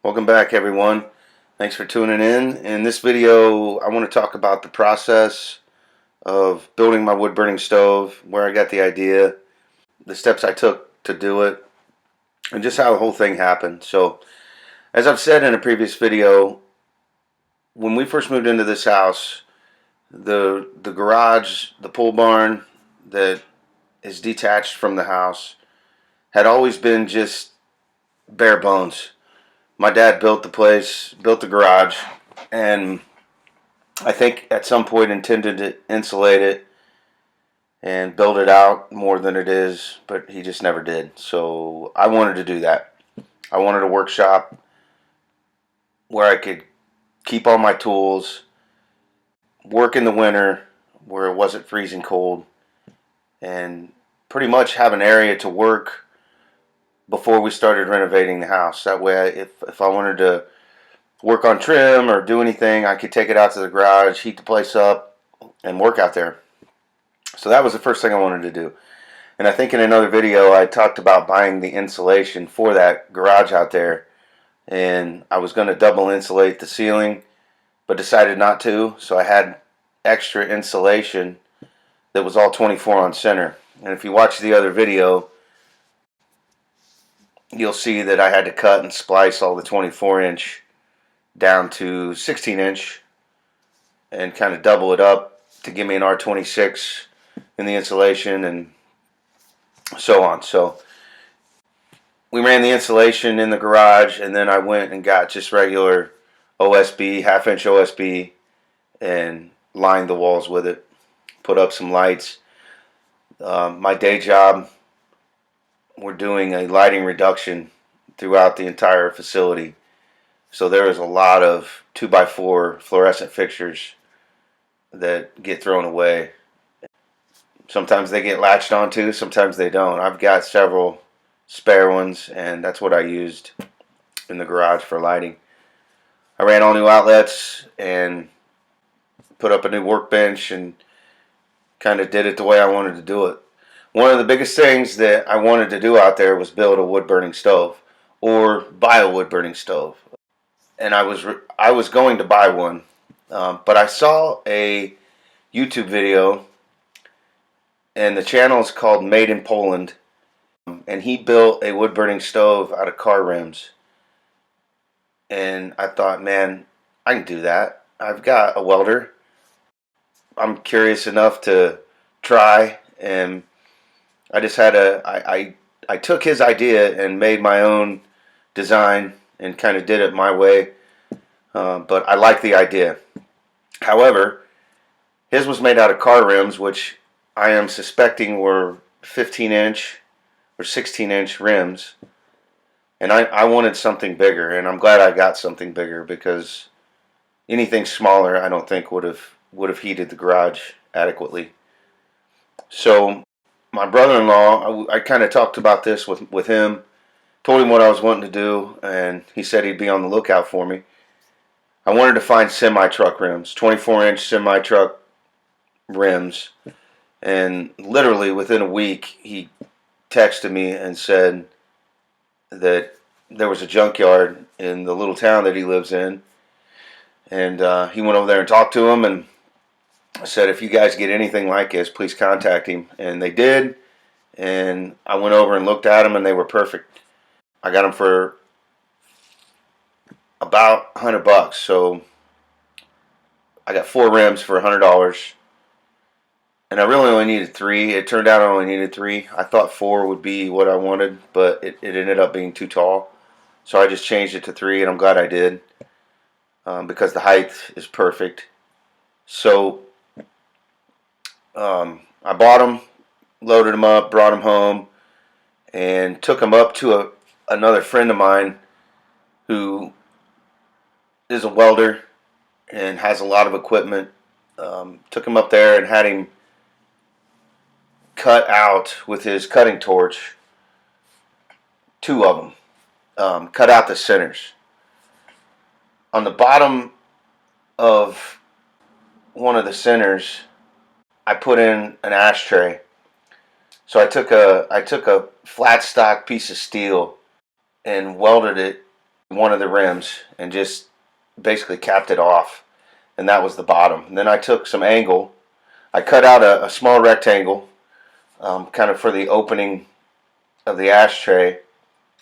Welcome back, everyone. Thanks for tuning in. In this video, I want to talk about the process of building my wood burning stove, where I got the idea, the steps I took to do it, and just how the whole thing happened. So, as I've said in a previous video, when we first moved into this house, the garage, the pole barn that is detached from the house had always been just bare bones. My dad built the place, built the garage, and I think at some point intended to insulate it and build it out more than it is, but he just never did. So I wanted to do that. I wanted a workshop where I could keep all my tools, work in the winter where it wasn't freezing cold, and pretty much have an area to work before we started renovating the house. That way, if I wanted to work on trim or do anything, I could take it out to the garage, heat the place up, and work out there. So that was the first thing I wanted to do. And I think in another video I talked about buying the insulation for that garage out there, and I was going to double insulate the ceiling but decided not to, so I had extra insulation that was all 24 on center. And if you watch the other video, you'll see that I had to cut and splice all the 24-inch down to 16-inch and kind of double it up to give me an R26 in the insulation and so on. So we ran the insulation in the garage, and then I went and got just regular OSB, half-inch OSB, and lined the walls with it. Put up some lights. My day job, we're doing a lighting reduction throughout the entire facility. So there is a lot of 2x4 fluorescent fixtures that get thrown away. Sometimes they get latched onto, sometimes they don't. I've got several spare ones, and that's what I used in the garage for lighting. I ran all new outlets and put up a new workbench and kind of did it the way I wanted to do it. One of the biggest things that I wanted to do out there was build a wood burning stove or buy a wood burning stove. And I was going to buy one, but I saw a YouTube video, and the channel is called Made in Poland, and he built a wood burning stove out of car rims. And I thought, man, I can do that. I've got a welder. I'm curious enough to try, and I just had I took his idea and made my own design and kind of did it my way, but I like the idea. However, his was made out of car rims, which I am suspecting were 15-inch or 16-inch rims, and I wanted something bigger, and I'm glad I got something bigger, because anything smaller I don't think would have heated the garage adequately. So my brother-in-law, I kind of talked about this with him, told him what I was wanting to do, and he said he'd be on the lookout for me. I wanted to find semi-truck rims, 24-inch semi-truck rims, and literally within a week he texted me and said that there was a junkyard in the little town that he lives in, and he went over there and talked to him and said, if you guys get anything like this, please contact him. And they did, and I went over and looked at them, and they were perfect. I got them for about $100, so I got 4 rims for $100, and I really only needed 3. It turned out I only needed 3. I thought 4 would be what I wanted, but it ended up being too tall, so I just changed it to 3, and I'm glad I did, because the height is perfect. So I bought them, loaded them up, brought them home, and took them up to another friend of mine who is a welder and has a lot of equipment. Took him up there and had him cut out with his cutting torch 2 of them. Cut out the centers. On the bottom of one of the centers, I put in an ashtray. So I took a flat stock piece of steel and welded it one of the rims and just basically capped it off, and that was the bottom. And then I took some angle. I cut out a small rectangle, kind of for the opening of the ashtray,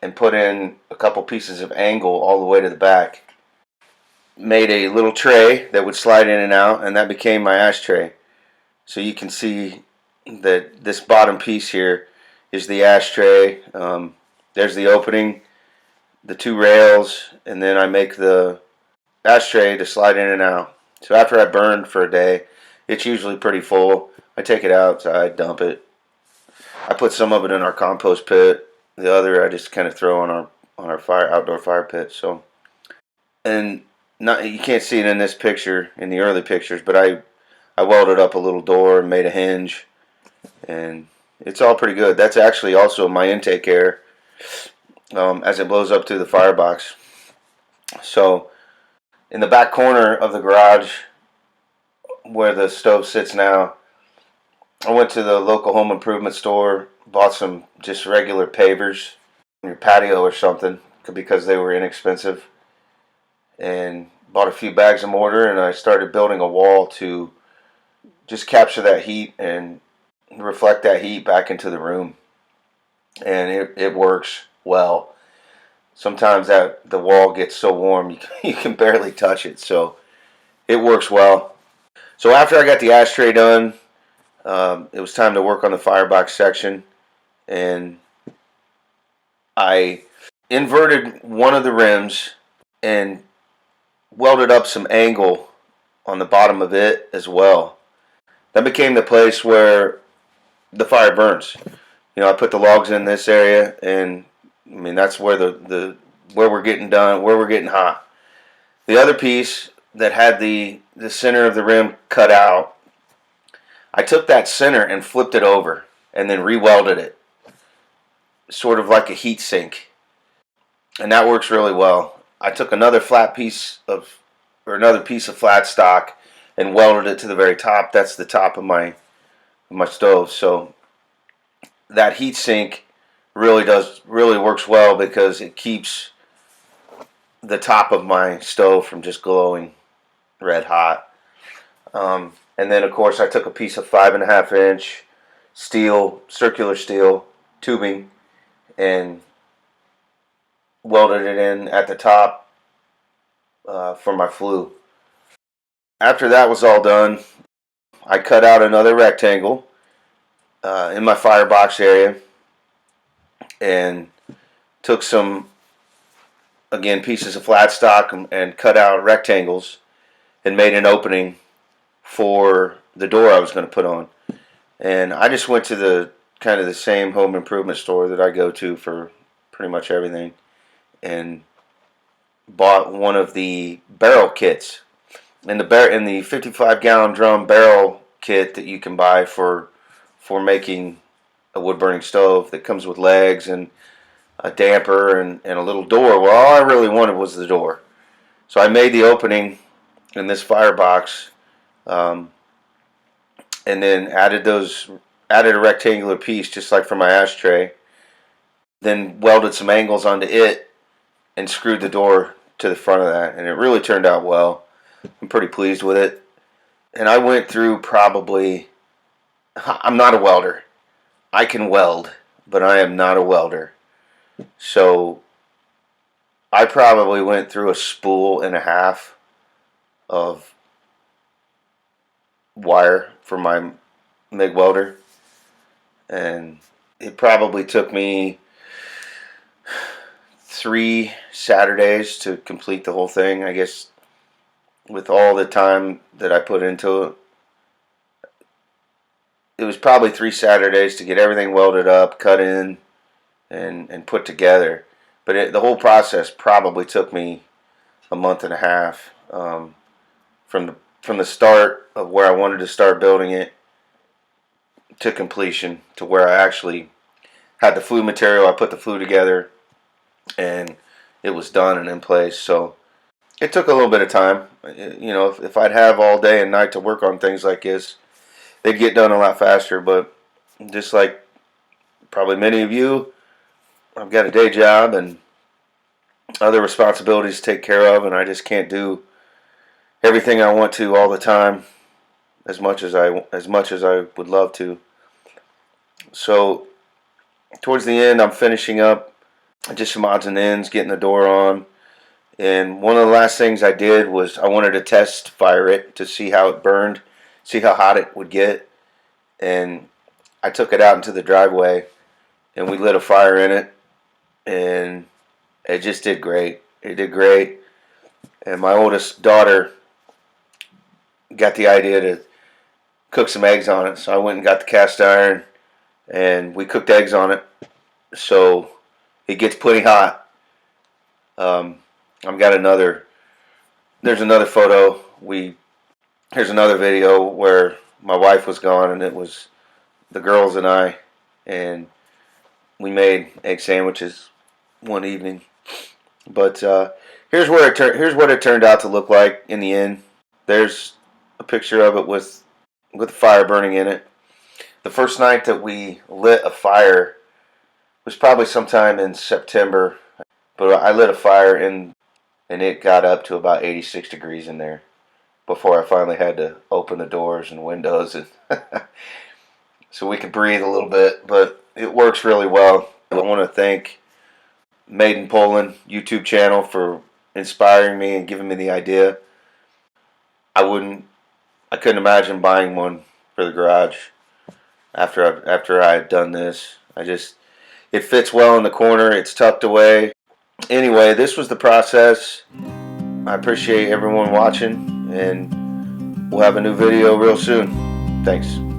and put in a couple pieces of angle all the way to the back. Made a little tray that would slide in and out, and that became my ashtray. So you can see that this bottom piece here is the ashtray. There's the opening, the two rails, and then I make the ashtray to slide in and out. So after I burn for a day, it's usually pretty full. I take it outside, dump it. I put some of it in our compost pit. The other I just kind of throw on our outdoor fire pit. So, and not, you can't see it in this picture, in the early pictures, but I welded up a little door and made a hinge, and it's all pretty good. That's actually also my intake air, as it blows up through the firebox. So in the back corner of the garage where the stove sits now, I went to the local home improvement store, bought some just regular pavers on your patio or something because they were inexpensive, and bought a few bags of mortar, and I started building a wall to just capture that heat and reflect that heat back into the room. And it works well. Sometimes the wall gets so warm you can barely touch it, so it works well. So after I got the ashtray done, it was time to work on the firebox section, and I inverted one of the rims and welded up some angle on the bottom of it as well. That became the place where the fire burns. You know, I put the logs in this area, and I mean that's where where we're getting done, where we're getting hot. The other piece that had the center of the rim cut out, I took that center and flipped it over and then re-welded it, sort of like a heat sink, and that works really well. I took another piece of flat stock and welded it to the very top. That's the top of my stove. So that heat sink really works well because it keeps the top of my stove from just glowing red hot. And then of course I took a piece of 5.5-inch circular steel tubing, and welded it in at the top for my flue. After that was all done, I cut out another rectangle in my firebox area and took some, again, pieces of flat stock and cut out rectangles and made an opening for the door I was going to put on. And I just went to the kind of the same home improvement store that I go to for pretty much everything, and bought one of the barrel kits. In the 55-gallon drum barrel kit that you can buy for making a wood burning stove, that comes with legs and a damper and a little door. Well, all I really wanted was the door, so I made the opening in this firebox, and then added a rectangular piece just like for my ashtray. Then welded some angles onto it and screwed the door to the front of that, and it really turned out well. I'm pretty pleased with it. And I went through I'm not a welder. I can weld, but I am not a welder. So I probably went through a spool and a half of wire for my MIG welder, and it probably took me 3 Saturdays to complete the whole thing. I guess with all the time that I put into it, it was probably 3 Saturdays to get everything welded up, cut in, and put together. But the whole process probably took me a month and a half, from the start of where I wanted to start building it to completion, to where I actually had the flue material. I put the flue together, and it was done and in place. So it took a little bit of time. You know, if I'd have all day and night to work on things like this, they'd get done a lot faster. But just like probably many of you, I've got a day job and other responsibilities to take care of, and I just can't do everything I want to all the time as much as I would love to. So towards the end, I'm finishing up just some odds and ends, getting the door on. And one of the last things I did was I wanted to test fire it to see how it burned, see how hot it would get. And I took it out into the driveway and we lit a fire in it, and it just did great. It did great. And my oldest daughter got the idea to cook some eggs on it. So I went and got the cast iron and we cooked eggs on it. So it gets pretty hot. I've got another. There's another photo. Here's another video where my wife was gone, and it was the girls and I, and we made egg sandwiches one evening. But here's what it turned out to look like in the end. There's a picture of it with the fire burning in it. The first night that we lit a fire was probably sometime in September, but I lit a fire and it got up to about 86 degrees in there before I finally had to open the doors and windows and so we could breathe a little bit, but it works really well. I want to thank Made in Poland YouTube channel for inspiring me and giving me the idea. I couldn't imagine buying one for the garage after I had done this. It fits well in the corner. It's tucked away. Anyway, this was the process. I appreciate everyone watching, and we'll have a new video real soon. Thanks.